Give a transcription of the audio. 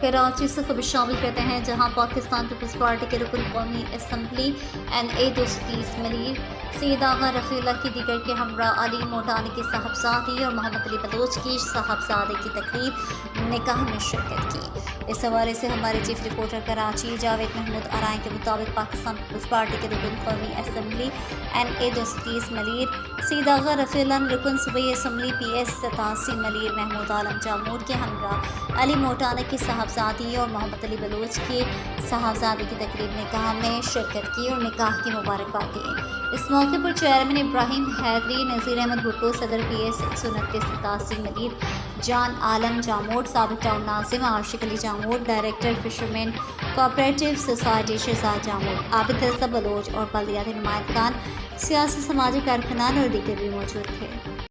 कराची से खबर शामिल करते हैं, जहां पाकिस्तान पीपल्स पार्टी के रुकन कौमी असम्बली NA 230 मलिर सैयद आगा रफ़ीउल्लाह की दीगर के हमरा अली मोटानी के साहबजादी और मोहम्मद अली बलोच की साहबजादे की तकरीब निकाह में शिरकत की। इस हवाले से हमारे चीफ रिपोर्टर कराची जावेद महमूद आराई के मुताबिक पाकिस्तान पीपल्स पार्टी के रुकन कौमी असम्बली NA 230 मलिर सैयद आगा रफ़ीउल्लाह ने रुकन सूबाई असम्बली PS 87 मलिर महमूद आलम जामूर के हमरा अली मोटानी की साहबजादी और मोहम्मद अली बलोच के साहबजादे की तकरीब निकाह में शिरकत की और निकाह की मुबारकबाद दी। इस मौके पर चेयरमैन इब्राहिम हैदरी, नज़ीर अहमद भुट्टो, सदर PS 129 87 मलिर जान आलम जामोट, साबिक टाउन नाजिम Ashiq Ali Jamot, director fisherman cooperative society Shahzad Jamot, Abid Raza Baloch और बल्दियाती नुमाइंदगान, सियासी समाजी कारकुनान और दीगर भी मौजूद थे।